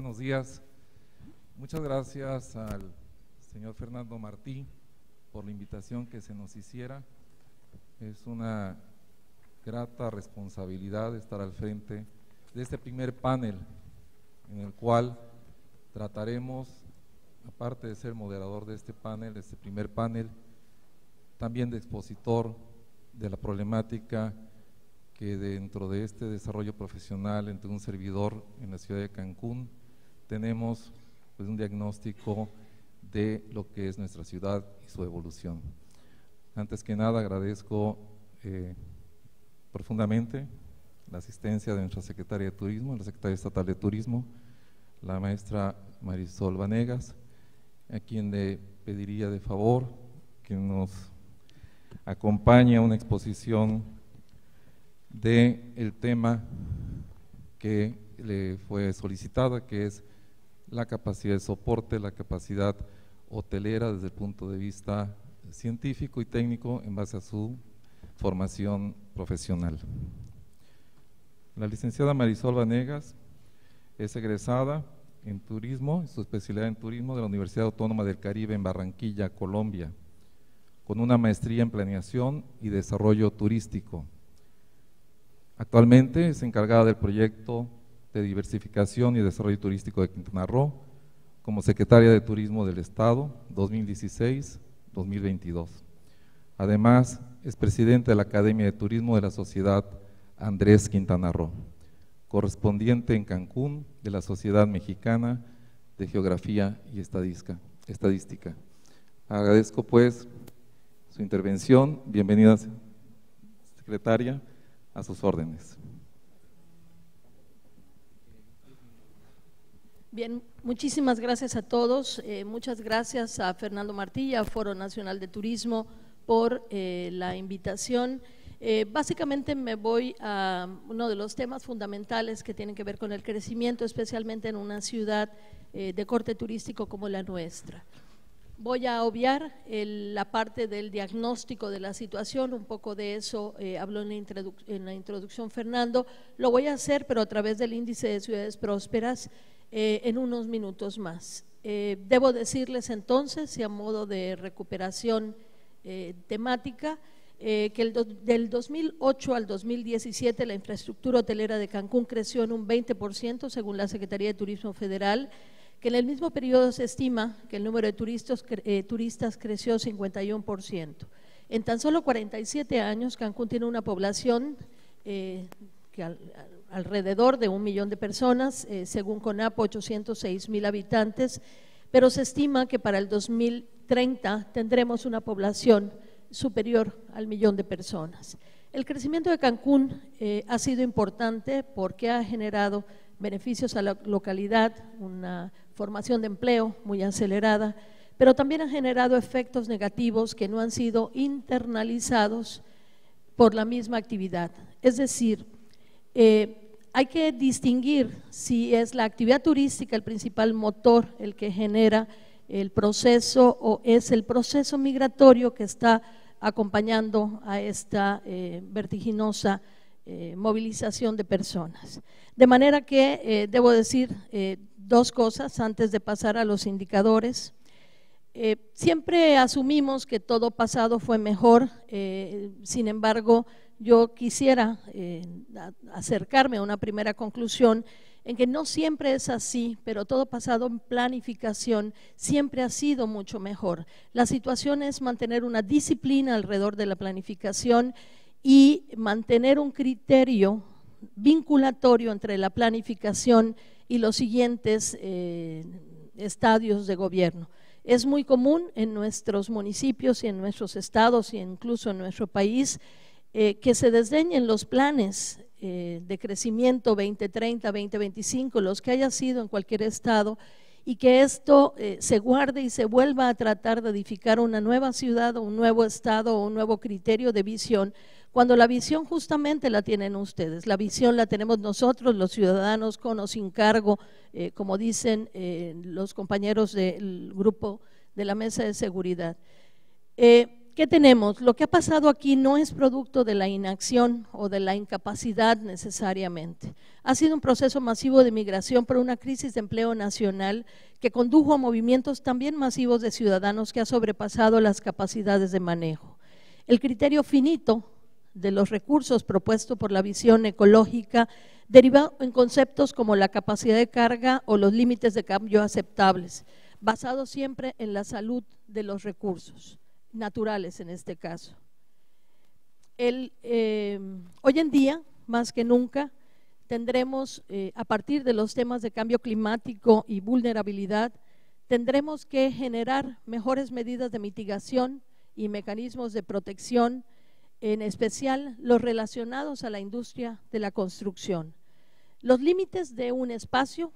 buenos días. Muchas gracias al señor Fernando Martí por la invitación que se nos hiciera. Es una grata responsabilidad estar al frente de este primer panel en el cual trataremos, aparte de ser moderador de este panel, de este primer panel, también de expositor de la problemática que dentro de este desarrollo profesional entre un servidor en la ciudad de Cancún tenemos pues un diagnóstico de lo que es nuestra ciudad y su evolución. Antes que nada agradezco profundamente la asistencia de nuestra secretaria de Turismo, la secretaria estatal de Turismo, la maestra Marisol Vanegas, a quien le pediría de favor que nos acompañe a una exposición del tema que le fue solicitada, que es la capacidad de soporte, la capacidad hotelera desde el punto de vista científico y técnico en base a su formación profesional. La licenciada Marisol Vanegas es egresada en turismo, su especialidad en turismo de la Universidad Autónoma del Caribe en Barranquilla, Colombia, con una maestría en planeación y desarrollo turístico. Actualmente es encargada del proyecto de diversificación y desarrollo turístico de Quintana Roo como secretaria de Turismo del Estado 2016-2022. Además, es presidente de la Academia de Turismo de la Sociedad Andrés Quintana Roo, correspondiente en Cancún de la Sociedad Mexicana de Geografía y Estadística. Agradezco pues su intervención. Bienvenida, secretaria, a sus órdenes. Bien, muchísimas gracias a todos, muchas gracias a Fernando Martí y a Foro Nacional de Turismo por la invitación. Básicamente me voy a uno de los temas fundamentales que tienen que ver con el crecimiento, especialmente en una ciudad de corte turístico como la nuestra. Voy a obviar la parte del diagnóstico de la situación, un poco de eso habló en la introducción Fernando, lo voy a hacer pero a través del índice de ciudades prósperas en unos minutos más. Debo decirles entonces, y a modo de recuperación temática, que del 2008 al 2017 la infraestructura hotelera de Cancún creció en un 20% según la Secretaría de Turismo Federal, que en el mismo periodo se estima que el número de turistas creció 51%. En tan solo 47 años, Cancún tiene una población alrededor de 1 millón de personas, según CONAPO 806,000 habitantes, pero se estima que para el 2030 tendremos una población superior al 1 millón de personas. El crecimiento de Cancún ha sido importante porque ha generado beneficios a la localidad, una formación de empleo muy acelerada, pero también ha generado efectos negativos que no han sido internalizados por la misma actividad. Es decir, hay que distinguir si es la actividad turística el principal motor, el que genera el proceso, o es el proceso migratorio que está acompañando a esta vertiginosa movilización de personas. De manera que debo decir dos cosas antes de pasar a los indicadores. Siempre asumimos que todo pasado fue mejor, sin embargo, yo quisiera acercarme a una primera conclusión en que no siempre es así, pero todo pasado en planificación siempre ha sido mucho mejor. La situación es mantener una disciplina alrededor de la planificación y mantener un criterio vinculatorio entre la planificación y los siguientes estadios de gobierno. Es muy común en nuestros municipios y en nuestros estados e incluso en nuestro país que se desdeñen los planes de crecimiento 2030, 2025, los que haya sido en cualquier estado, y que esto se guarde y se vuelva a tratar de edificar una nueva ciudad o un nuevo estado o un nuevo criterio de visión, cuando la visión justamente la tienen ustedes, la visión la tenemos nosotros, los ciudadanos, con o sin cargo, como dicen los compañeros del grupo de la Mesa de Seguridad. ¿Qué tenemos? Lo que ha pasado aquí no es producto de la inacción o de la incapacidad necesariamente. Ha sido un proceso masivo de migración por una crisis de empleo nacional que condujo a movimientos también masivos de ciudadanos que ha sobrepasado las capacidades de manejo. El criterio finito de los recursos propuesto por la visión ecológica deriva en conceptos como la capacidad de carga o los límites de cambio aceptables, basados siempre en la salud de los recursos naturales en este caso. Hoy en día, más que nunca, tendremos, a partir de los temas de cambio climático y vulnerabilidad, tendremos que generar mejores medidas de mitigación y mecanismos de protección, en especial los relacionados a la industria de la construcción. Los límites de un espacio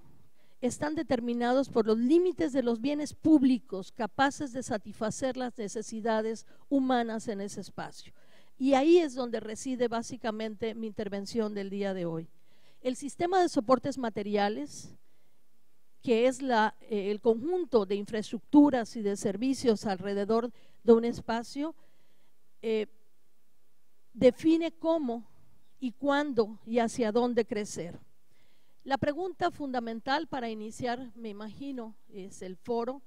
están determinados por los límites de los bienes públicos capaces de satisfacer las necesidades humanas en ese espacio. Y ahí es donde reside básicamente mi intervención del día de hoy. El sistema de soportes materiales, que es el conjunto de infraestructuras y de servicios alrededor de un espacio, define cómo y cuándo y hacia dónde crecer. La pregunta fundamental para iniciar, me imagino, es el foro,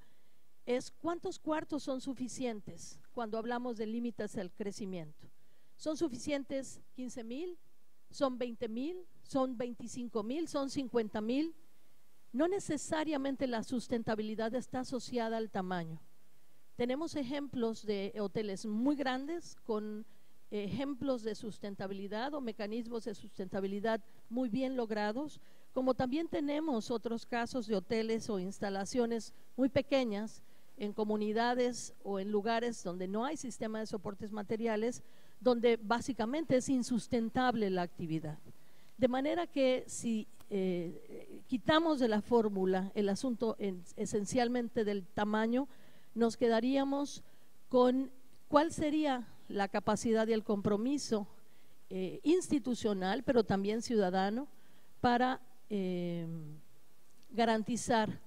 es ¿cuántos cuartos son suficientes cuando hablamos de límites al crecimiento? ¿Son suficientes 15,000? ¿Son 20,000? ¿Son 25,000? ¿Son 50,000? No necesariamente la sustentabilidad está asociada al tamaño. Tenemos ejemplos de hoteles muy grandes con ejemplos de sustentabilidad o mecanismos de sustentabilidad muy bien logrados, como también tenemos otros casos de hoteles o instalaciones muy pequeñas en comunidades o en lugares donde no hay sistema de soportes materiales, donde básicamente es insustentable la actividad. De manera que si quitamos de la fórmula el asunto esencialmente del tamaño, nos quedaríamos con cuál sería la capacidad y el compromiso institucional, pero también ciudadano, para garantizar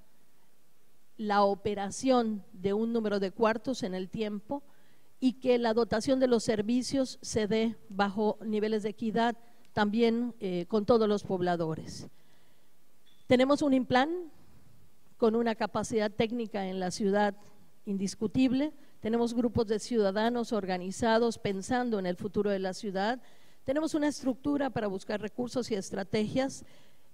la operación de un número de cuartos en el tiempo y que la dotación de los servicios se dé bajo niveles de equidad también con todos los pobladores. Tenemos un INPLAN con una capacidad técnica en la ciudad indiscutible, tenemos grupos de ciudadanos organizados pensando en el futuro de la ciudad, tenemos una estructura para buscar recursos y estrategias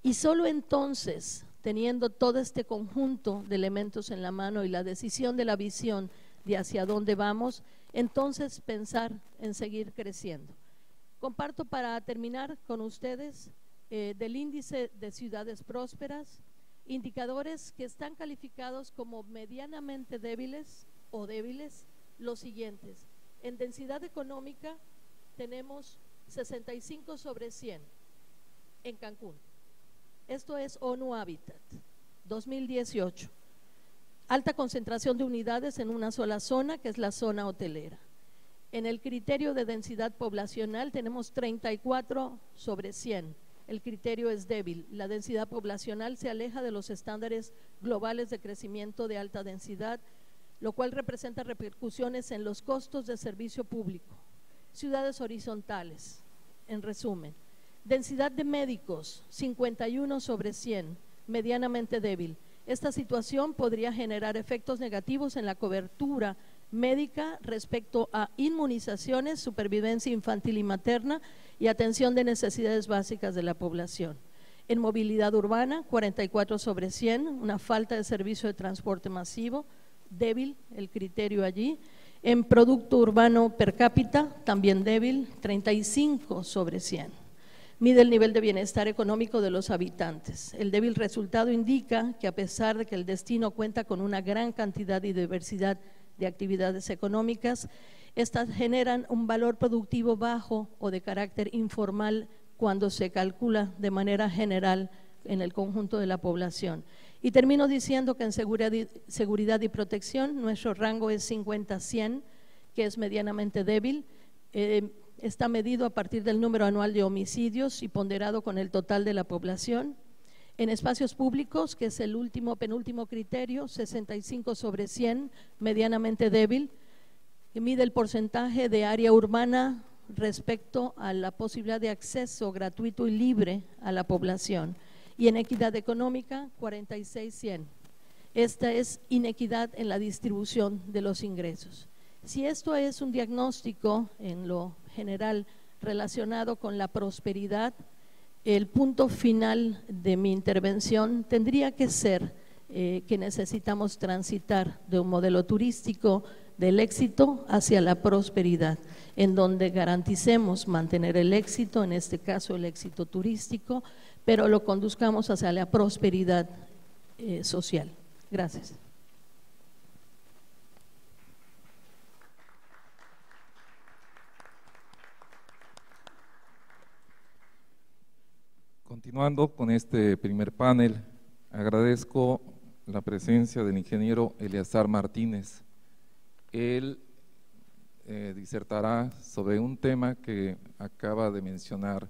y solo entonces, teniendo todo este conjunto de elementos en la mano y la decisión de la visión de hacia dónde vamos, entonces pensar en seguir creciendo. Comparto para terminar con ustedes del índice de ciudades prósperas, indicadores que están calificados como medianamente débiles o débiles, los siguientes. En densidad económica tenemos 65 sobre 100 en Cancún. Esto es ONU Habitat, 2018. Alta concentración de unidades en una sola zona, que es la zona hotelera. En el criterio de densidad poblacional tenemos 34 sobre 100. El criterio es débil. La densidad poblacional se aleja de los estándares globales de crecimiento de alta densidad, lo cual representa repercusiones en los costos de servicio público. Ciudades horizontales, en resumen. Densidad de médicos, 51 sobre 100, medianamente débil. Esta situación podría generar efectos negativos en la cobertura médica respecto a inmunizaciones, supervivencia infantil y materna y atención de necesidades básicas de la población. En movilidad urbana, 44 sobre 100, una falta de servicio de transporte masivo, débil el criterio allí. En producto urbano per cápita, también débil, 35 sobre 100. Mide el nivel de bienestar económico de los habitantes. El débil resultado indica que a pesar de que el destino cuenta con una gran cantidad y diversidad de actividades económicas, estas generan un valor productivo bajo o de carácter informal cuando se calcula de manera general en el conjunto de la población. Y termino diciendo que en seguridad y protección nuestro rango es 50-100, que es medianamente débil. Está medido a partir del número anual de homicidios y ponderado con el total de la población. En espacios públicos, que es el penúltimo criterio, 65 sobre 100, medianamente débil. que mide el porcentaje de área urbana respecto a la posibilidad de acceso gratuito y libre a la población. Y en equidad económica, 46-100. Esta es inequidad en la distribución de los ingresos. Si esto es un diagnóstico en lo general relacionado con la prosperidad, el punto final de mi intervención tendría que ser que necesitamos transitar de un modelo turístico del éxito hacia la prosperidad, en donde garanticemos mantener el éxito, en este caso el éxito turístico, pero lo conduzcamos hacia la prosperidad social. Gracias. Continuando con este primer panel, agradezco la presencia del ingeniero Eleazar Martínez. Él disertará sobre un tema que acaba de mencionar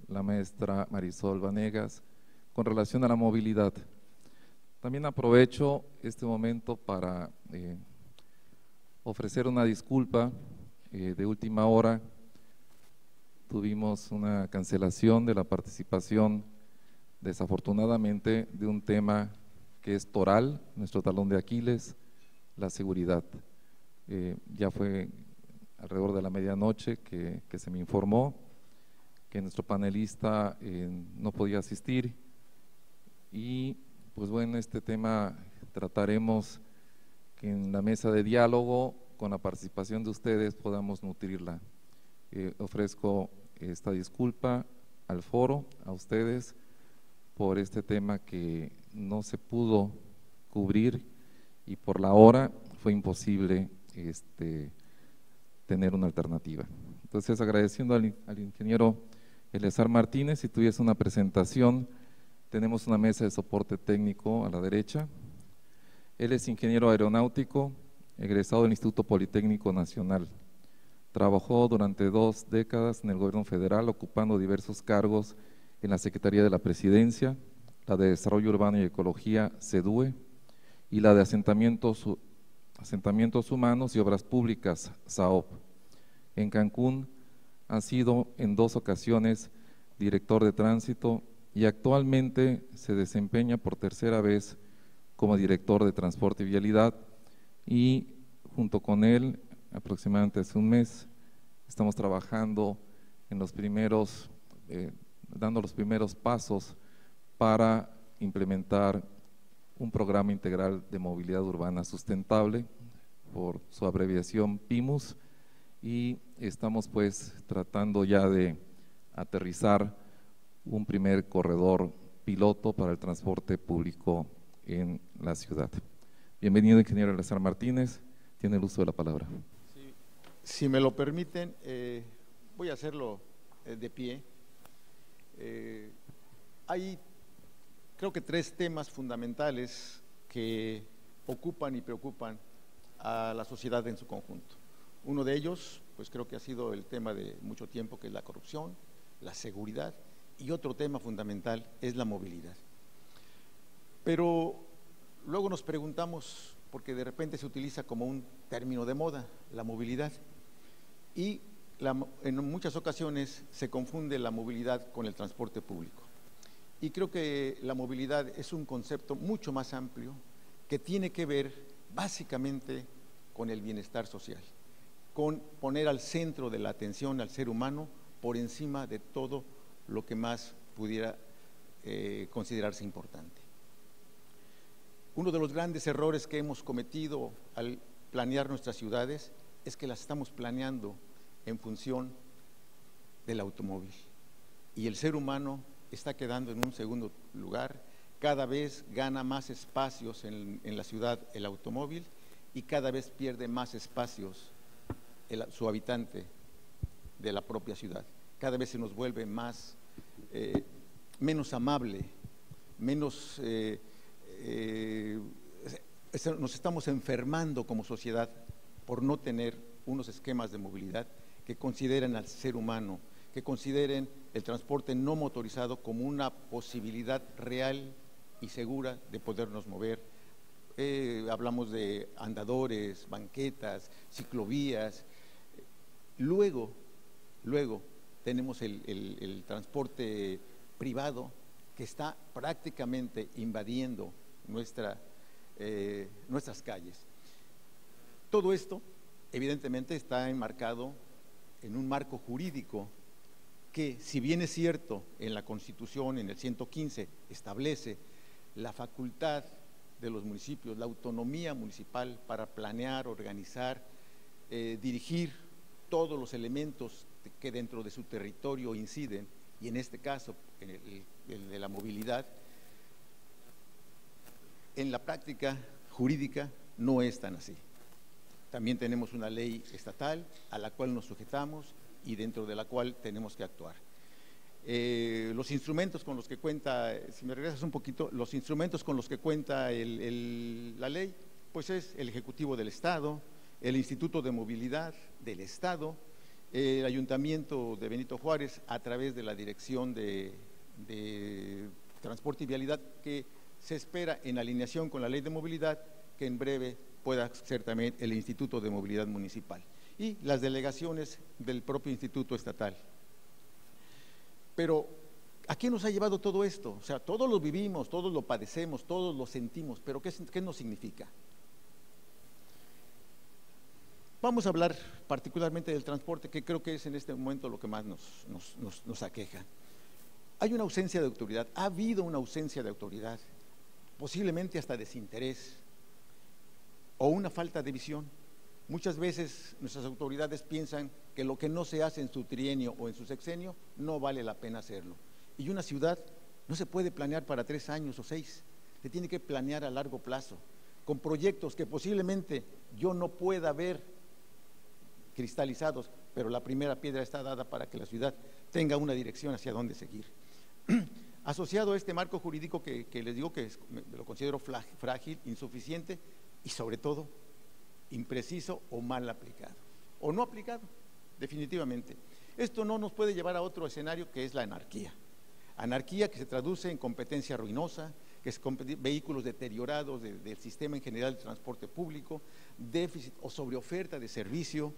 la maestra Marisol Vanegas con relación a la movilidad. También aprovecho este momento para ofrecer una disculpa de última hora. Tuvimos una cancelación de la participación, desafortunadamente, de un tema que es toral, nuestro talón de Aquiles, la seguridad. Ya fue alrededor de la medianoche que se me informó que nuestro panelista no podía asistir y pues bueno, este tema trataremos que en la mesa de diálogo con la participación de ustedes podamos nutrirla. Ofrezco esta disculpa al foro, a ustedes, por este tema que no se pudo cubrir y por la hora fue imposible tener una alternativa. Entonces, agradeciendo al ingeniero Eleazar Martínez, si tuviese una presentación, tenemos una mesa de soporte técnico a la derecha. Él es ingeniero aeronáutico, egresado del Instituto Politécnico Nacional. Trabajó durante 2 décadas en el gobierno federal, ocupando diversos cargos en la Secretaría de la Presidencia, la de Desarrollo Urbano y Ecología, SEDUE, y la de Asentamientos Humanos y Obras Públicas, SAOP. En Cancún ha sido en 2 ocasiones director de tránsito y actualmente se desempeña por tercera vez como director de Transporte y Vialidad, y junto con él, aproximadamente hace un mes, estamos trabajando en dando los primeros pasos para implementar un programa integral de movilidad urbana sustentable, por su abreviación PIMUS, y estamos pues tratando ya de aterrizar un primer corredor piloto para el transporte público en la ciudad. Bienvenido, ingeniero Eleazar Martínez, tiene el uso de la palabra. Sí, si me lo permiten, voy a hacerlo de pie. Hay, creo que 3 temas fundamentales que ocupan y preocupan a la sociedad en su conjunto. Uno de ellos, pues creo que ha sido el tema de mucho tiempo, que es la corrupción, la seguridad, y otro tema fundamental es la movilidad. Pero luego nos preguntamos, porque de repente se utiliza como un término de moda, la movilidad, y en muchas ocasiones se confunde la movilidad con el transporte público. Y creo que la movilidad es un concepto mucho más amplio que tiene que ver básicamente con el bienestar social, con poner al centro de la atención al ser humano por encima de todo lo que más pudiera considerarse importante. Uno de los grandes errores que hemos cometido al planear nuestras ciudades es que las estamos planeando en función del automóvil, y el ser humano está quedando en un segundo lugar. Cada vez gana más espacios en la ciudad el automóvil, y cada vez pierde más espacios su habitante de la propia ciudad. Cada vez se nos vuelve menos amable, nos estamos enfermando como sociedad por no tener unos esquemas de movilidad que consideren al ser humano, que consideren el transporte no motorizado como una posibilidad real y segura de podernos mover hablamos de andadores, banquetas, ciclovías. Luego tenemos el transporte privado que está prácticamente invadiendo nuestras calles. Todo esto, evidentemente, está enmarcado en un marco jurídico que, si bien es cierto, en la Constitución, en el 115, establece la facultad de los municipios, la autonomía municipal para planear, organizar, dirigir todos los elementos que dentro de su territorio inciden, y en este caso el de la movilidad, en la práctica jurídica no es tan así. También tenemos una ley estatal a la cual nos sujetamos y dentro de la cual tenemos que actuar. Los instrumentos con los que cuenta, si me regresas un poquito, los instrumentos con los que cuenta la ley, pues es el Ejecutivo del Estado, el Instituto de Movilidad del Estado, el Ayuntamiento de Benito Juárez a través de la Dirección de Transporte y Vialidad, que se espera en alineación con la Ley de Movilidad, que en breve pueda ser también el Instituto de Movilidad Municipal y las delegaciones del propio Instituto Estatal. Pero, ¿a qué nos ha llevado todo esto? O sea, todos lo vivimos, todos lo padecemos, todos lo sentimos, pero ¿qué nos significa? Vamos a hablar particularmente del transporte, que creo que es en este momento lo que más nos aqueja. Hay una ausencia de autoridad, ha habido una ausencia de autoridad, posiblemente hasta desinterés o una falta de visión. Muchas veces nuestras autoridades piensan que lo que no se hace en su trienio o en su sexenio no vale la pena hacerlo. Y una ciudad no se puede planear para 3 años o 6, se tiene que planear a largo plazo, con proyectos que posiblemente yo no pueda ver cristalizados, pero la primera piedra está dada para que la ciudad tenga una dirección hacia dónde seguir. Asociado a este marco jurídico que les digo que lo considero frágil, insuficiente y sobre todo impreciso o mal aplicado, o no aplicado, definitivamente. Esto no nos puede llevar a otro escenario que es la anarquía. Anarquía que se traduce en competencia ruinosa, que es vehículos deteriorados del sistema en general de transporte público, déficit o sobreoferta de servicio,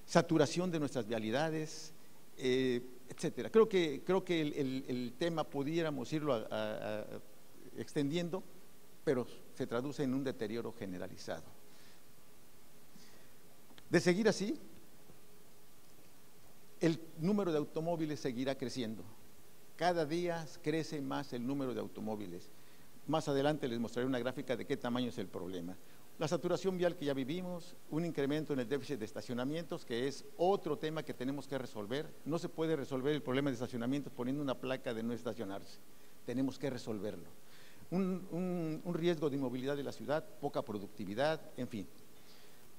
saturación de nuestras vialidades, etcétera. Creo que el tema pudiéramos irlo extendiendo, pero se traduce en un deterioro generalizado. De seguir así, el número de automóviles seguirá creciendo. Cada día crece más el número de automóviles. Más adelante les mostraré una gráfica de qué tamaño es el problema. La saturación vial que ya vivimos, un incremento en el déficit de estacionamientos, que es otro tema que tenemos que resolver. No se puede resolver el problema de estacionamientos poniendo una placa de no estacionarse. Tenemos que resolverlo. Un riesgo de inmovilidad de la ciudad, poca productividad, en fin.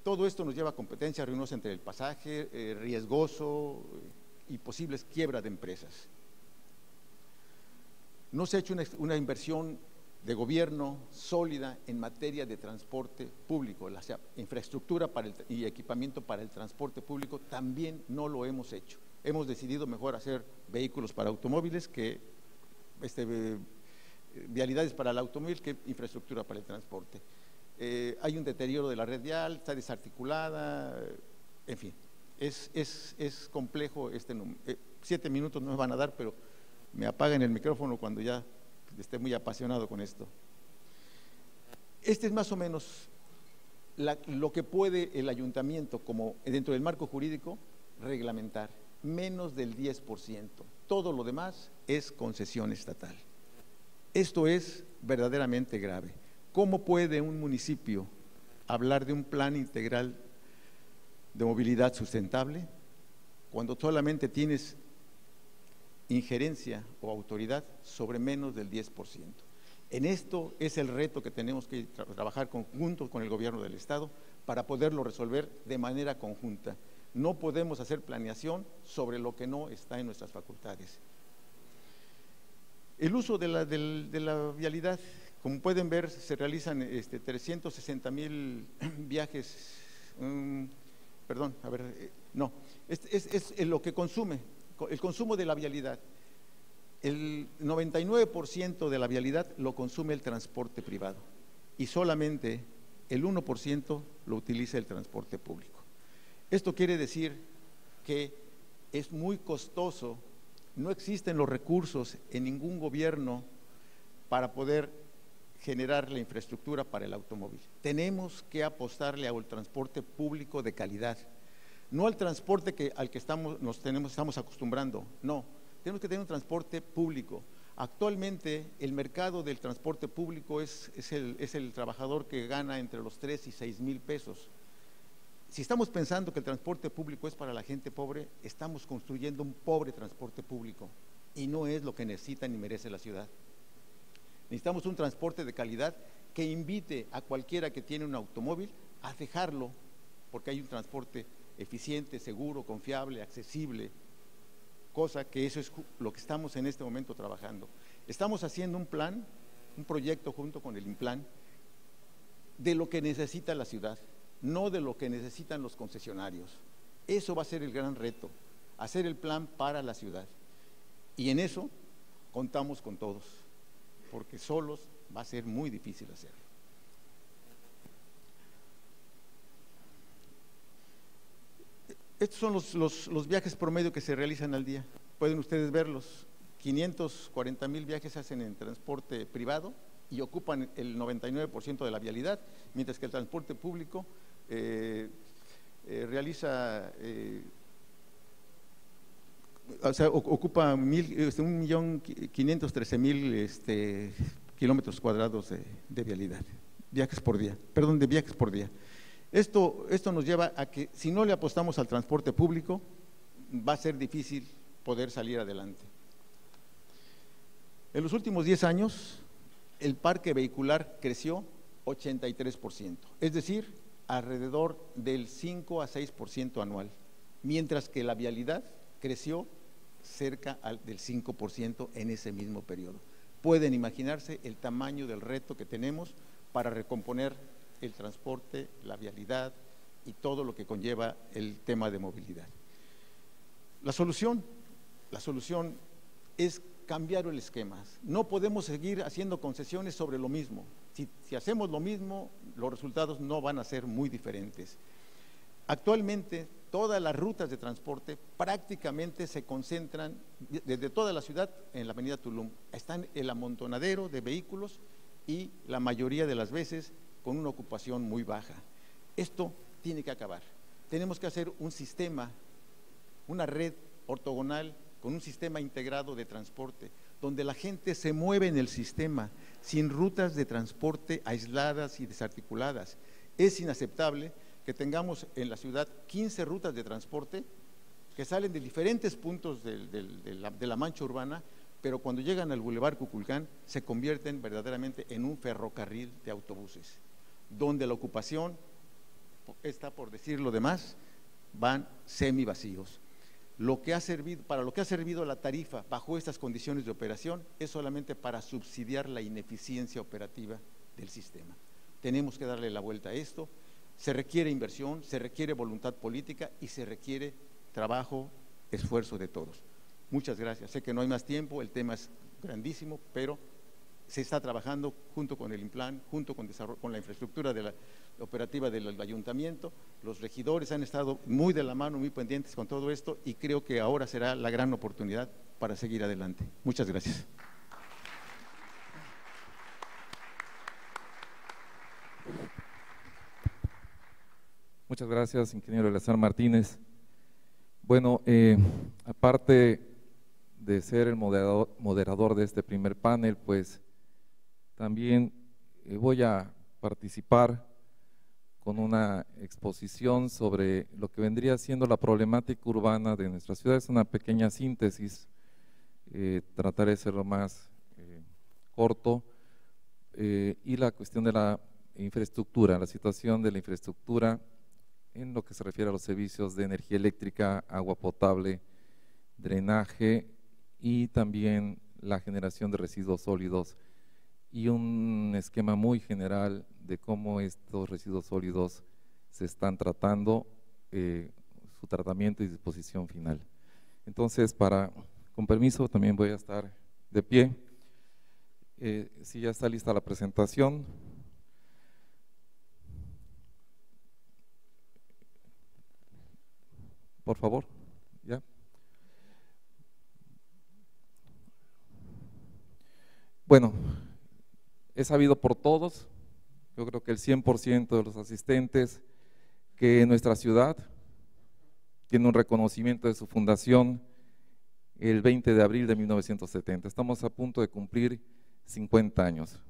Todo esto nos lleva a competencia ruinosa entre el pasaje, riesgoso y posibles quiebra de empresas. No se ha hecho una inversión de gobierno sólida en materia de transporte público, la infraestructura y equipamiento para el transporte público también no lo hemos hecho. Hemos decidido mejor hacer vehículos para automóviles que vialidades para el automóvil que infraestructura para el transporte. Hay un deterioro de la red vial, está desarticulada, en fin, es complejo este número. 7 minutos no me van a dar, pero me apagan el micrófono cuando ya esté muy apasionado con esto. Este es más o menos lo que puede el ayuntamiento, como dentro del marco jurídico, reglamentar, menos del 10%. Todo lo demás es concesión estatal. Esto es verdaderamente grave. ¿Cómo puede un municipio hablar de un plan integral de movilidad sustentable cuando solamente tienes injerencia o autoridad sobre menos del 10%? En esto es el reto que tenemos que trabajar conjunto con el gobierno del Estado para poderlo resolver de manera conjunta. No podemos hacer planeación sobre lo que no está en nuestras facultades. El uso de la vialidad, como pueden ver, se realizan 360,000 viajes, es lo que consume, el consumo de la vialidad. El 99% de la vialidad lo consume el transporte privado. y solamente el 1% lo utiliza el transporte público. Esto quiere decir que es muy costoso, no existen los recursos en ningún gobierno para poder generar la infraestructura para el automóvil. Tenemos que apostarle al transporte público de calidad, no al transporte al que estamos acostumbrando, no, tenemos que tener un transporte público. Actualmente el mercado del transporte público es el trabajador que gana entre los 3 y 6 mil pesos. Si estamos pensando que el transporte público es para la gente pobre, estamos construyendo un pobre transporte público y no es lo que necesita ni merece la ciudad. Necesitamos un transporte de calidad que invite a cualquiera que tiene un automóvil a dejarlo, porque hay un transporte eficiente, seguro, confiable, accesible, cosa que eso es lo que estamos en este momento trabajando. Estamos haciendo un plan, un proyecto junto con el INPLAN de lo que necesita la ciudad, no de lo que necesitan los concesionarios. Eso va a ser el gran reto, hacer el plan para la ciudad. Y en eso contamos con todos, porque solos va a ser muy difícil hacerlo. Estos son los viajes promedio que se realizan al día. Pueden ustedes verlos. 540,000 viajes se hacen en transporte privado y ocupan el 99% de la vialidad, mientras que el transporte público realiza, ocupa 1.513.000 kilómetros cuadrados de vialidad, viajes por día, perdón, de viajes por día. Esto nos lleva a que si no le apostamos al transporte público, va a ser difícil poder salir adelante. En los últimos 10 años, el parque vehicular creció 83%, es decir, alrededor del 5 a 6% anual, mientras que la vialidad creció cerca del 5% en ese mismo periodo. Pueden imaginarse el tamaño del reto que tenemos para recomponer el transporte, la vialidad y todo lo que conlleva el tema de movilidad. La solución es cambiar el esquema. No podemos seguir haciendo concesiones sobre lo mismo. Si hacemos lo mismo, los resultados no van a ser muy diferentes. Actualmente, todas las rutas de transporte prácticamente se concentran desde toda la ciudad en la avenida Tulum. Están el amontonadero de vehículos y la mayoría de las veces con una ocupación muy baja. Esto tiene que acabar. Tenemos que hacer un sistema, una red ortogonal con un sistema integrado de transporte, donde la gente se mueve en el sistema, sin rutas de transporte aisladas y desarticuladas. Es inaceptable que tengamos en la ciudad 15 rutas de transporte que salen de diferentes puntos de la mancha urbana, pero cuando llegan al Boulevard Cuculcán se convierten verdaderamente en un ferrocarril de autobuses, donde la ocupación está, por decir lo demás, van semivacíos. Para lo que ha servido la tarifa bajo estas condiciones de operación es solamente para subsidiar la ineficiencia operativa del sistema. Tenemos que darle la vuelta a esto. Se requiere inversión, se requiere voluntad política y se requiere trabajo, esfuerzo de todos. Muchas gracias. Sé que no hay más tiempo, el tema es grandísimo, pero se está trabajando junto con el INPLAN, junto con la infraestructura operativa del ayuntamiento. Los regidores han estado muy de la mano, muy pendientes con todo esto y creo que ahora será la gran oportunidad para seguir adelante. Muchas gracias. Muchas gracias, ingeniero Eleazar Martínez. Bueno, aparte de ser el moderador de este primer panel, pues también voy a participar con una exposición sobre lo que vendría siendo la problemática urbana de nuestra ciudad. Es una pequeña síntesis, trataré de ser lo más corto, y la cuestión de la infraestructura, la situación de la infraestructura en lo que se refiere a los servicios de energía eléctrica, agua potable, drenaje y también la generación de residuos sólidos y un esquema muy general de cómo estos residuos sólidos se están tratando, su tratamiento y disposición final. Entonces, con permiso, también voy a estar de pie. Si ya está lista la presentación. por favor. ¿Ya? Bueno, es sabido por todos, yo creo que el 100% de los asistentes, que nuestra ciudad tiene un reconocimiento de su fundación el 20 de abril de 1970. Estamos a punto de cumplir 50 años.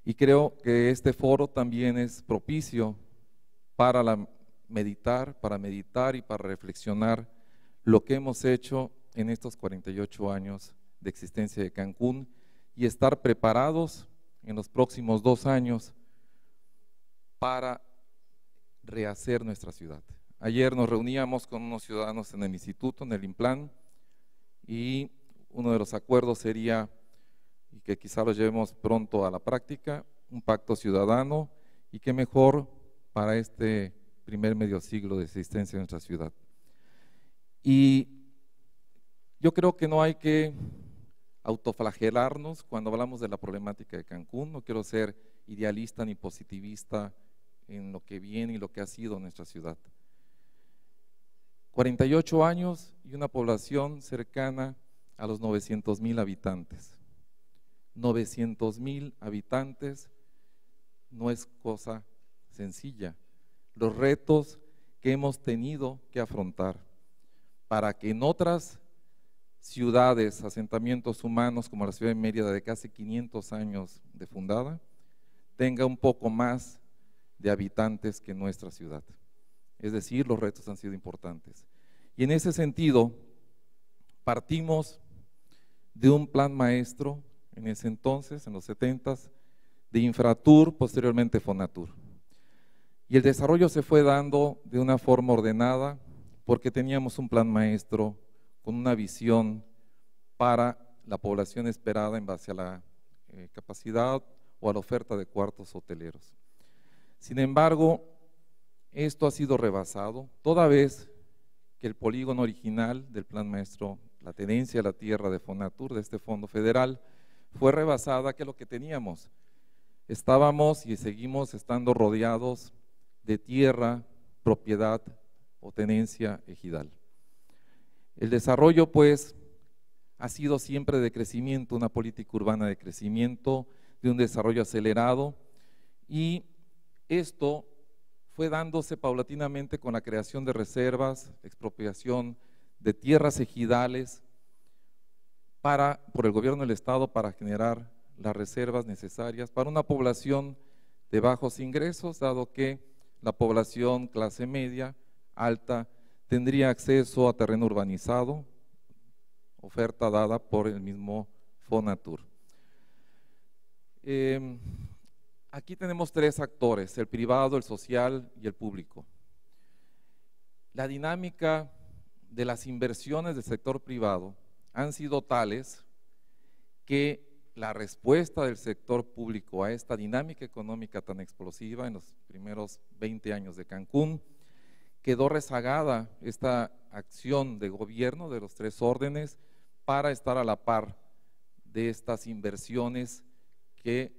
Y creo que este foro también es propicio para meditar y para reflexionar lo que hemos hecho en estos 48 años de existencia de Cancún y estar preparados en los próximos 2 años para rehacer nuestra ciudad. Ayer nos reuníamos con unos ciudadanos en el instituto, en el IMPLAN, y uno de los acuerdos sería, y que quizá lo llevemos pronto a la práctica, un pacto ciudadano, y qué mejor para este primer medio siglo de existencia de nuestra ciudad. Y yo creo que no hay que autoflagelarnos cuando hablamos de la problemática de Cancún. No quiero ser idealista ni positivista en lo que viene y lo que ha sido nuestra ciudad. 48 años y una población cercana a los 900,000 habitantes. 900,000 habitantes no es cosa sencilla. Los retos que hemos tenido que afrontar para que en otras ciudades, asentamientos humanos como la ciudad de Mérida de casi 500 años de fundada, tenga un poco más de habitantes que nuestra ciudad. Es decir, los retos han sido importantes. Y en ese sentido, partimos de un plan maestro, en ese entonces, en los 70s, de Infratur, posteriormente Fonatur. Y el desarrollo se fue dando de una forma ordenada porque teníamos un plan maestro con una visión para la población esperada en base a la capacidad o a la oferta de cuartos hoteleros. Sin embargo, esto ha sido rebasado, toda vez que el polígono original del plan maestro, la tenencia de la tierra de Fonatur, de este fondo federal, fue rebasada que lo que teníamos. Estábamos y seguimos estando rodeados de tierra, propiedad o tenencia ejidal. El desarrollo, pues, ha sido siempre de crecimiento, una política urbana de crecimiento, de un desarrollo acelerado, y esto fue dándose paulatinamente con la creación de reservas, expropiación de tierras ejidales por el gobierno del estado para generar las reservas necesarias para una población de bajos ingresos, dado que la población clase media, alta, tendría acceso a terreno urbanizado, oferta dada por el mismo Fonatur. Aquí tenemos 3 actores, el privado, el social y el público. La dinámica de las inversiones del sector privado han sido tales que la respuesta del sector público a esta dinámica económica tan explosiva en los primeros 20 años de Cancún, quedó rezagada esta acción de gobierno de los 3 órdenes para estar a la par de estas inversiones que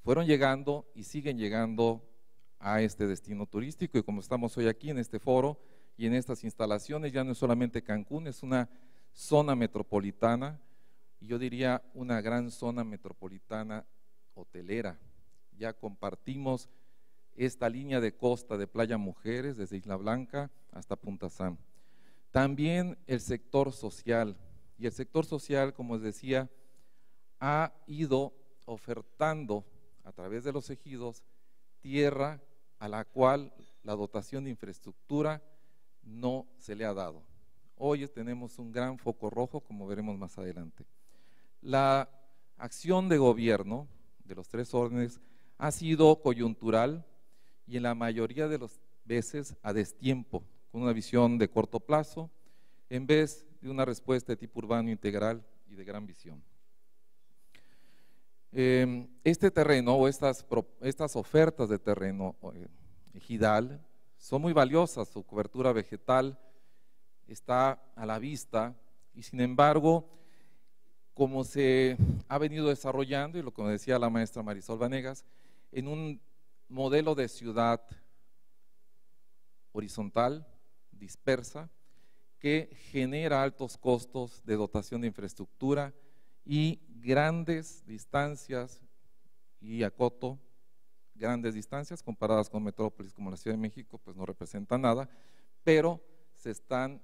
fueron llegando y siguen llegando a este destino turístico. Y como estamos hoy aquí en este foro y en estas instalaciones, ya no es solamente Cancún, es una zona metropolitana, y yo diría una gran zona metropolitana hotelera. Ya compartimos esta línea de costa de Playa Mujeres, desde Isla Blanca hasta Punta Sam. También el sector social, y el sector social, como les decía, ha ido ofertando a través de los ejidos tierra a la cual la dotación de infraestructura no se le ha dado. Hoy tenemos un gran foco rojo, como veremos más adelante. La acción de gobierno de los 3 órdenes ha sido coyuntural y en la mayoría de las veces a destiempo, con una visión de corto plazo, en vez de una respuesta de tipo urbano integral y de gran visión. Este terreno o estas ofertas de terreno ejidal son muy valiosas, su cobertura vegetal está a la vista y sin embargo, como se ha venido desarrollando, y lo que decía la maestra Marisol Vanegas, en un modelo de ciudad horizontal, dispersa, que genera altos costos de dotación de infraestructura y grandes distancias, y acoto, grandes distancias comparadas con metrópolis como la Ciudad de México, pues no representa nada, pero se están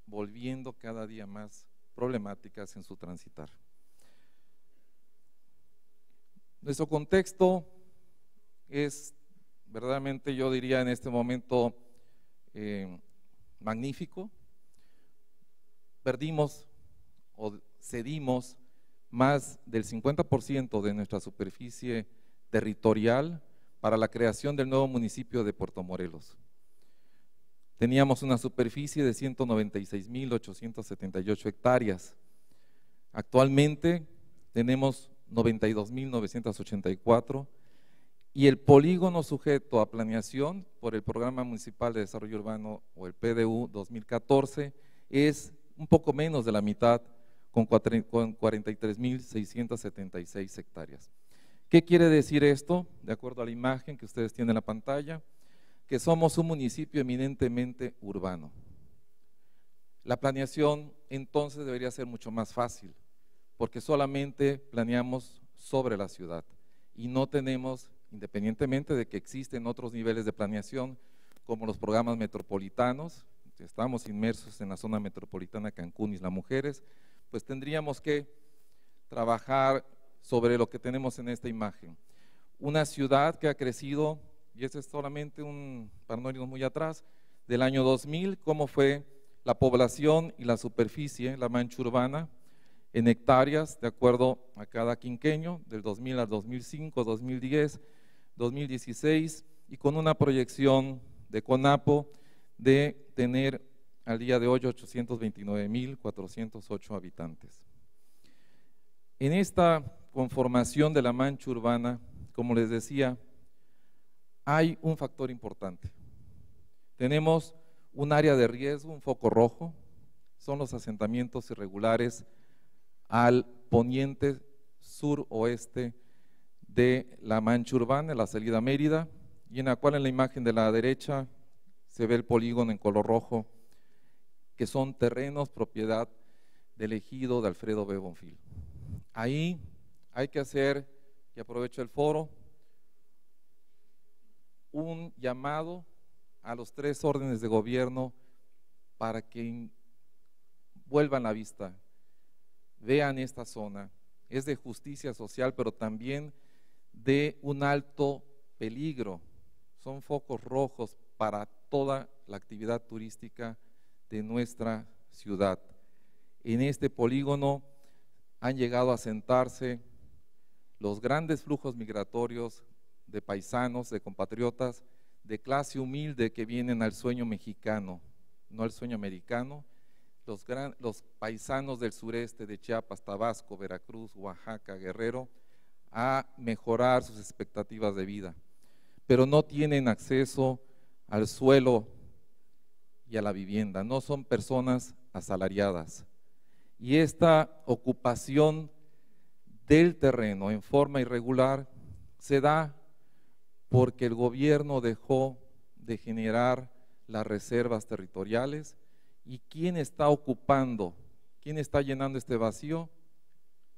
volviendo cada día más problemáticas en su transitar. Nuestro contexto es verdaderamente, yo diría en este momento, magnífico. Perdimos o cedimos más del 50% de nuestra superficie territorial para la creación del nuevo municipio de Puerto Morelos. Teníamos una superficie de 196.878 hectáreas. Actualmente tenemos 92.984 y el polígono sujeto a planeación por el Programa Municipal de Desarrollo Urbano o el PDU 2014 es un poco menos de la mitad, con 43.676 hectáreas. ¿Qué quiere decir esto? De acuerdo a la imagen que ustedes tienen en la pantalla, que somos un municipio eminentemente urbano. La planeación entonces debería ser mucho más fácil, porque solamente planeamos sobre la ciudad y no tenemos, independientemente de que existen otros niveles de planeación, como los programas metropolitanos, estamos inmersos en la zona metropolitana Cancún, Isla Mujeres, pues tendríamos que trabajar sobre lo que tenemos en esta imagen. Una ciudad que ha crecido, y este es solamente para no irnos muy atrás, del año 2000, cómo fue la población y la superficie, la mancha urbana, en hectáreas, de acuerdo a cada quinquenio, del 2000 al 2005, 2010, 2016, y con una proyección de CONAPO de tener al día de hoy 829.408 habitantes. En esta conformación de la mancha urbana, como les decía, hay un factor importante. Tenemos un área de riesgo, un foco rojo, son los asentamientos irregulares al poniente suroeste de la mancha urbana, la salida a Mérida, y en la cual en la imagen de la derecha se ve el polígono en color rojo, que son terrenos propiedad del ejido de Alfredo B. Bonfil. Ahí hay que hacer, y aprovecho el foro, un llamado a los 3 órdenes de gobierno para que vuelvan la vista, vean esta zona, es de justicia social, pero también de un alto peligro, son focos rojos para toda la actividad turística de nuestra ciudad. En este polígono han llegado a asentarse los grandes flujos migratorios de paisanos, de compatriotas, de clase humilde que vienen al sueño mexicano, no al sueño americano, los paisanos del sureste de Chiapas, Tabasco, Veracruz, Oaxaca, Guerrero, a mejorar sus expectativas de vida, pero no tienen acceso al suelo y a la vivienda, no son personas asalariadas. Y esta ocupación del terreno en forma irregular se da porque el gobierno dejó de generar las reservas territoriales. ¿Y quién está ocupando? ¿Quién está llenando este vacío?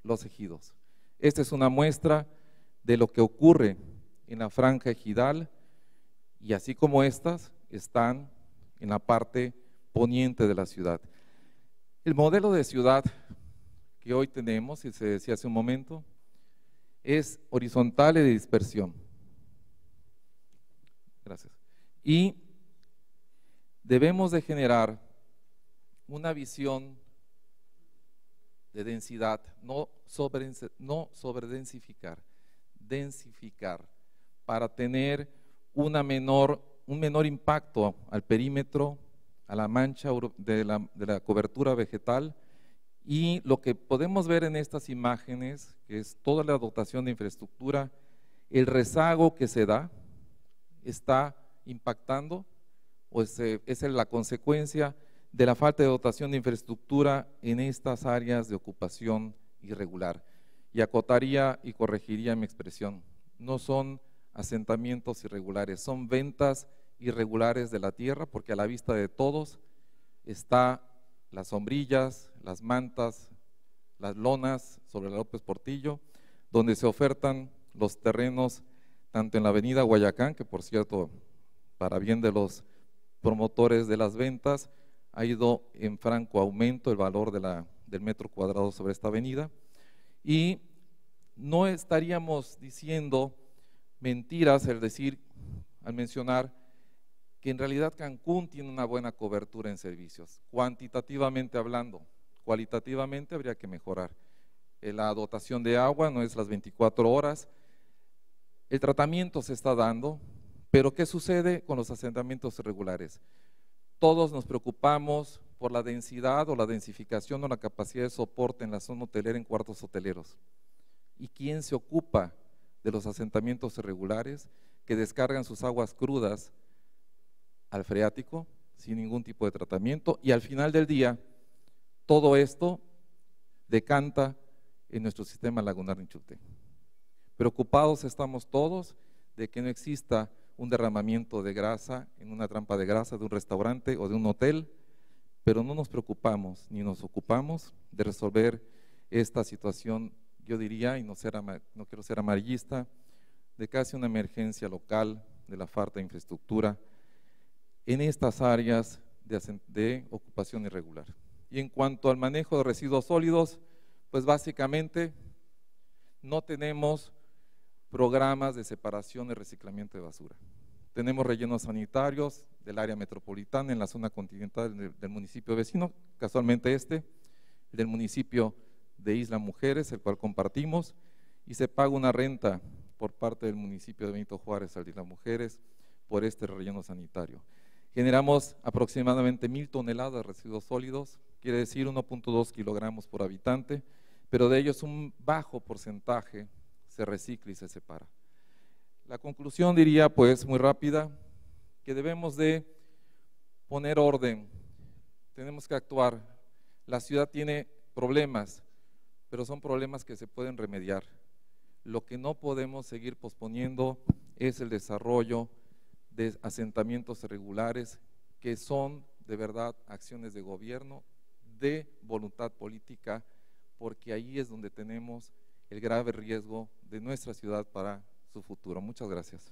Los ejidos. Esta es una muestra de lo que ocurre en la franja ejidal, y así como estas están en la parte poniente de la ciudad. El modelo de ciudad que hoy tenemos, y se decía hace un momento, es horizontal y de dispersión. Gracias. Y debemos de generar una visión de densidad, no sobredensificar, densificar, para tener un menor impacto al perímetro, a la mancha de la cobertura vegetal. Y lo que podemos ver en estas imágenes, que es toda la dotación de infraestructura, el rezago que se da está impactando, o es la consecuencia de la falta de dotación de infraestructura en estas áreas de ocupación irregular. Y acotaría y corregiría mi expresión, no son asentamientos irregulares, son ventas irregulares de la tierra, porque a la vista de todos está las sombrillas, las mantas, las lonas sobre la López Portillo, donde se ofertan los terrenos tanto en la avenida Guayacán, que por cierto, para bien de los promotores de las ventas, ha ido en franco aumento el valor del metro cuadrado sobre esta avenida, y no estaríamos diciendo mentiras al mencionar que en realidad Cancún tiene una buena cobertura en servicios, cuantitativamente hablando. Cualitativamente habría que mejorar. La dotación de agua no es las 24 horas, el tratamiento se está dando, pero ¿qué sucede con los asentamientos irregulares? Todos nos preocupamos por la densidad o la densificación o la capacidad de soporte en la zona hotelera en cuartos hoteleros. ¿Y quién se ocupa de los asentamientos irregulares que descargan sus aguas crudas al freático sin ningún tipo de tratamiento? Y al final del día, todo esto decanta en nuestro sistema lagunar de Inchulté. Preocupados estamos todos de que no exista un derramamiento de grasa en una trampa de grasa de un restaurante o de un hotel, pero no nos preocupamos ni nos ocupamos de resolver esta situación, yo diría, y no quiero ser amarillista, de casi una emergencia local de la falta de infraestructura en estas áreas de ocupación irregular. Y en cuanto al manejo de residuos sólidos, pues básicamente no tenemos programas de separación y reciclamiento de basura. Tenemos rellenos sanitarios del área metropolitana en la zona continental del municipio vecino, casualmente el del municipio de Isla Mujeres, el cual compartimos, y se paga una renta por parte del municipio de Benito Juárez al de Isla Mujeres por este relleno sanitario. Generamos aproximadamente 1000 toneladas de residuos sólidos, quiere decir 1.2 kilogramos por habitante, pero de ellos un bajo porcentaje se recicla y se separa. La conclusión diría, pues muy rápida, que debemos de poner orden, tenemos que actuar. La ciudad tiene problemas, pero son problemas que se pueden remediar. Lo que no podemos seguir posponiendo es el desarrollo de asentamientos irregulares que son de verdad acciones de gobierno, de voluntad política, porque ahí es donde tenemos el grave riesgo de nuestra ciudad para su futuro. Muchas gracias.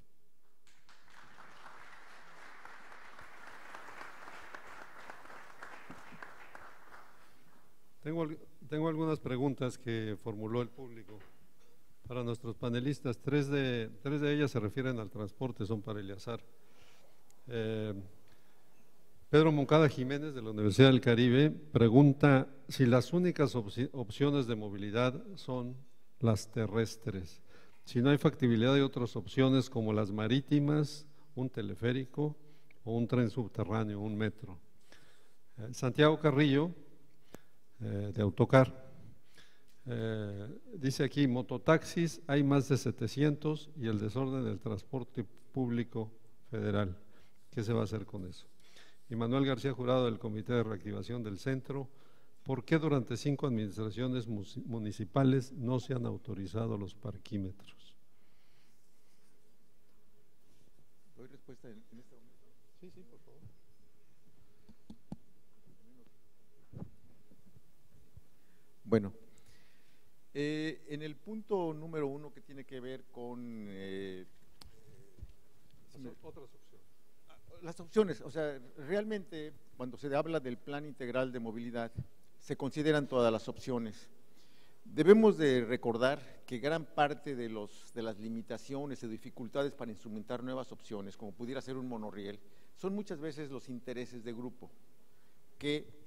Tengo algunas preguntas que formuló el público para nuestros panelistas. Tres de ellas se refieren al transporte, son para Eleazar. Pedro Moncada Jiménez, de la Universidad del Caribe, pregunta si las únicas opciones de movilidad son las terrestres, si no hay factibilidad de otras opciones como las marítimas, un teleférico o un tren subterráneo, un metro. Santiago Carrillo, de Autocar, dice aquí: mototaxis hay más de 700 y el desorden del transporte público federal, ¿qué se va a hacer con eso? Y Manuel García Jurado, del Comité de Reactivación del Centro: ¿por qué durante 5 administraciones municipales no se han autorizado los parquímetros? ¿Doy respuesta en este momento? Sí, por favor. Bueno, en el punto número 1 que tiene que ver con otras opciones. Las opciones, o sea, realmente cuando se habla del plan integral de movilidad se consideran todas las opciones. Debemos de recordar que gran parte de las limitaciones y dificultades para instrumentar nuevas opciones, como pudiera ser un monorriel, son muchas veces los intereses de grupo que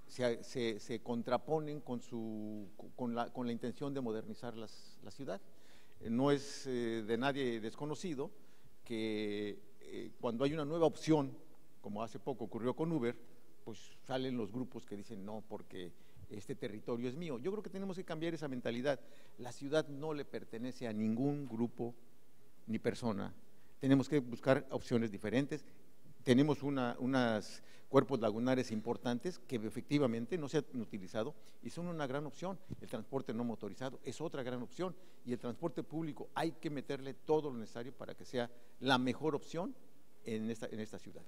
se contraponen con la intención de modernizar la ciudad. No es de nadie desconocido que cuando hay una nueva opción, como hace poco ocurrió con Uber, pues salen los grupos que dicen no, porque este territorio es mío. Yo creo que tenemos que cambiar esa mentalidad. La ciudad no le pertenece a ningún grupo ni persona. Tenemos que buscar opciones diferentes. Tenemos unos cuerpos lagunares importantes que efectivamente no se han utilizado y son una gran opción. El transporte no motorizado es otra gran opción y el transporte público hay que meterle todo lo necesario para que sea la mejor opción en esta ciudad.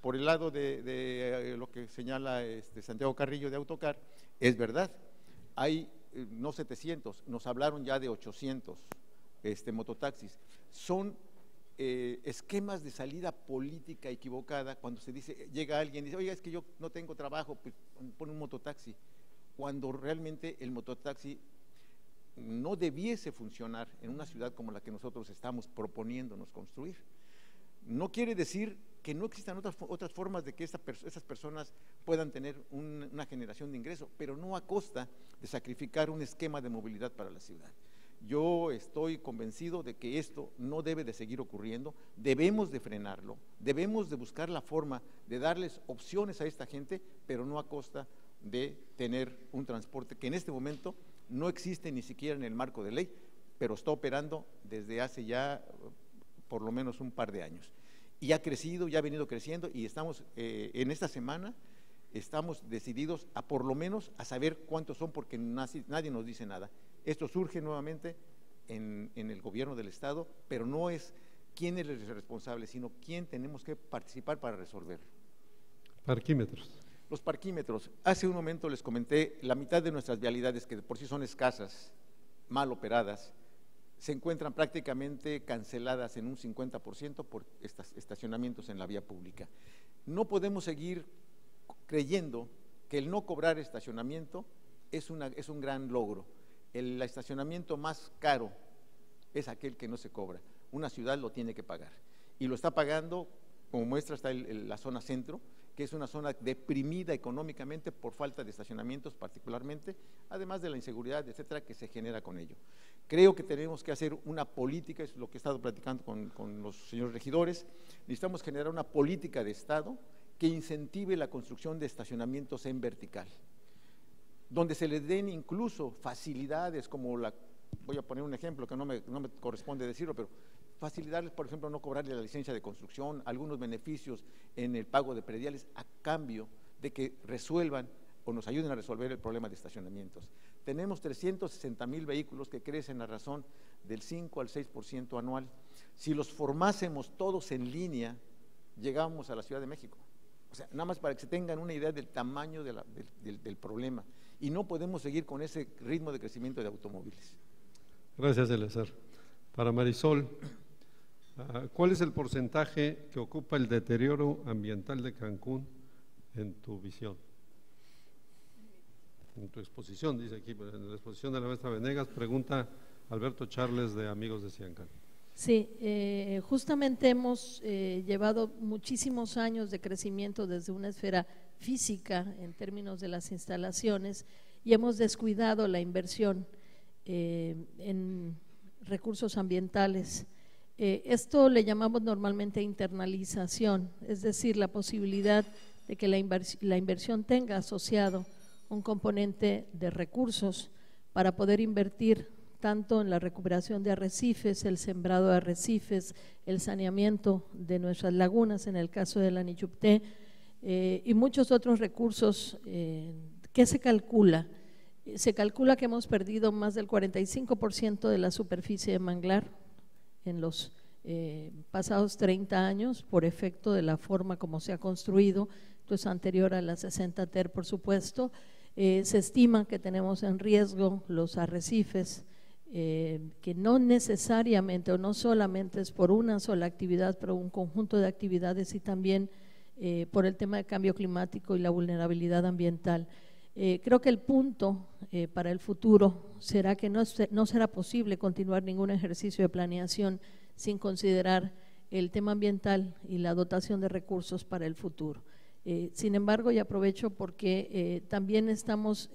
por el lado de lo que señala Santiago Carrillo de Autocar, es verdad, hay no 700, nos hablaron ya de 800 mototaxis. Son esquemas de salida política equivocada cuando se dice, llega alguien y dice, oiga, es que yo no tengo trabajo, pues pone un mototaxi, cuando realmente el mototaxi no debiese funcionar en una ciudad como la que nosotros estamos proponiéndonos construir. No quiere decir que no existan otras formas de que esas personas puedan tener una generación de ingreso, pero no a costa de sacrificar un esquema de movilidad para la ciudad. Yo estoy convencido de que esto no debe de seguir ocurriendo, debemos de frenarlo, debemos de buscar la forma de darles opciones a esta gente, pero no a costa de tener un transporte que en este momento no existe ni siquiera en el marco de ley, pero está operando desde hace ya por lo menos un par de años. Y ha crecido, ya ha venido creciendo, y estamos en esta semana, estamos decididos a por lo menos a saber cuántos son, porque nadie nos dice nada. Esto surge nuevamente en el gobierno del Estado, pero no es quién es el responsable, sino quién tenemos que participar para resolverlo. Parquímetros. Los parquímetros, hace un momento les comenté, la mitad de nuestras vialidades, que de por sí son escasas, mal operadas, se encuentran prácticamente canceladas en un 50% por estacionamientos en la vía pública. No podemos seguir creyendo que el no cobrar estacionamiento es un gran logro. El estacionamiento más caro es aquel que no se cobra. Una ciudad lo tiene que pagar, y lo está pagando, como muestra está la zona centro, que es una zona deprimida económicamente por falta de estacionamientos particularmente, además de la inseguridad, etcétera, que se genera con ello. Creo que tenemos que hacer una política, es lo que he estado platicando con los señores regidores, necesitamos generar una política de Estado que incentive la construcción de estacionamientos en vertical, donde se les den incluso facilidades como voy a poner un ejemplo que no me corresponde decirlo, pero facilitarles, por ejemplo, no cobrarle la licencia de construcción, algunos beneficios en el pago de prediales a cambio de que resuelvan o nos ayuden a resolver el problema de estacionamientos. Tenemos 360,000 vehículos que crecen a razón del 5 al 6% anual. Si los formásemos todos en línea, llegamos a la Ciudad de México. O sea, nada más para que se tengan una idea del tamaño del problema. Y no podemos seguir con ese ritmo de crecimiento de automóviles. Gracias, Eleazar. Para Marisol, ¿cuál es el porcentaje que ocupa el deterioro ambiental de Cancún en tu visión? En tu exposición, dice aquí, en la exposición de la maestra Venegas, pregunta Alberto Charles de Amigos de Ciancán. Sí, justamente hemos llevado muchísimos años de crecimiento desde una esfera física en términos de las instalaciones y hemos descuidado la inversión en recursos ambientales. Esto le llamamos normalmente internalización, es decir, la posibilidad de que la inversión tenga asociado un componente de recursos para poder invertir tanto en la recuperación de arrecifes, el sembrado de arrecifes, el saneamiento de nuestras lagunas, en el caso de la Nichupté, y muchos otros recursos que se calcula. Se calcula que hemos perdido más del 45% de la superficie de manglar en los pasados 30 años por efecto de la forma como se ha construido, esto es anterior a la 60 TER, por supuesto. Se estima que tenemos en riesgo los arrecifes, que no necesariamente o no solamente es por una sola actividad, pero un conjunto de actividades y también por el tema de cambio climático y la vulnerabilidad ambiental. Creo que el punto para el futuro será que no será posible continuar ningún ejercicio de planeación sin considerar el tema ambiental y la dotación de recursos para el futuro. Sin embargo, y aprovecho porque también estamos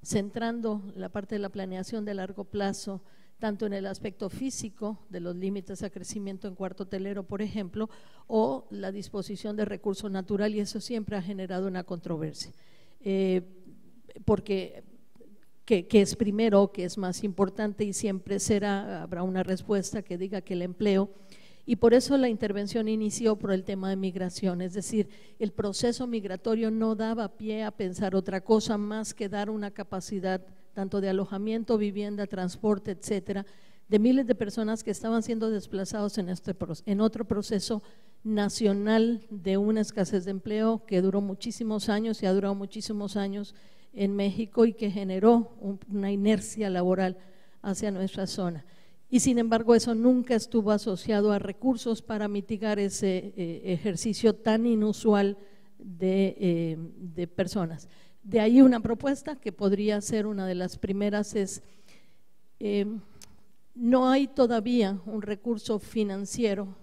centrando la parte de la planeación de largo plazo, tanto en el aspecto físico de los límites a crecimiento en cuarto hotelero, por ejemplo, o la disposición de recurso natural, y eso siempre ha generado una controversia. Porque ¿qué es primero, qué es más importante? Y siempre habrá una respuesta que diga que el empleo, y por eso la intervención inició por el tema de migración, es decir, el proceso migratorio no daba pie a pensar otra cosa más que dar una capacidad tanto de alojamiento, vivienda, transporte, etcétera, de miles de personas que estaban siendo desplazados en otro proceso nacional de una escasez de empleo que duró muchísimos años y ha durado muchísimos años en México y que generó una inercia laboral hacia nuestra zona. Y sin embargo eso nunca estuvo asociado a recursos para mitigar ese ejercicio tan inusual de personas. De ahí una propuesta que podría ser una de las primeras es, no hay todavía un recurso financiero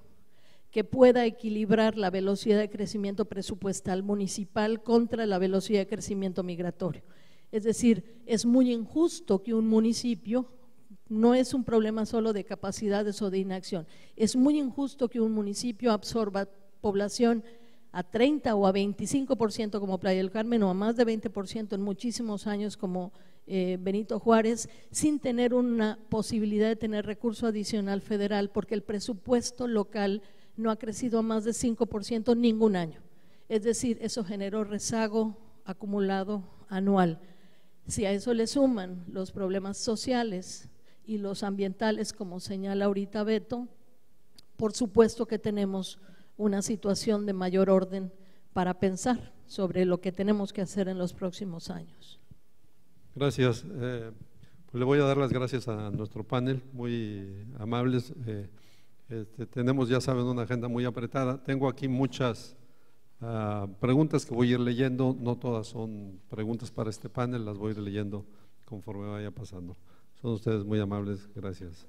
que pueda equilibrar la velocidad de crecimiento presupuestal municipal contra la velocidad de crecimiento migratorio. Es decir, es muy injusto que un municipio, no es un problema solo de capacidades o de inacción, es muy injusto que un municipio absorba población a 30 o a 25% como Playa del Carmen o a más de 20% en muchísimos años como Benito Juárez, sin tener una posibilidad de tener recurso adicional federal, porque el presupuesto local no ha crecido a más de 5% ningún año. Es decir, eso generó rezago acumulado anual. Si a eso le suman los problemas sociales y los ambientales, como señala ahorita Beto, por supuesto que tenemos una situación de mayor orden para pensar sobre lo que tenemos que hacer en los próximos años. Gracias. Pues le voy a dar las gracias a nuestro panel, muy amables. Tenemos, ya saben, una agenda muy apretada. Tengo aquí muchas preguntas que voy a ir leyendo, no todas son preguntas para este panel, las voy a ir leyendo conforme vaya pasando. Son ustedes muy amables, gracias.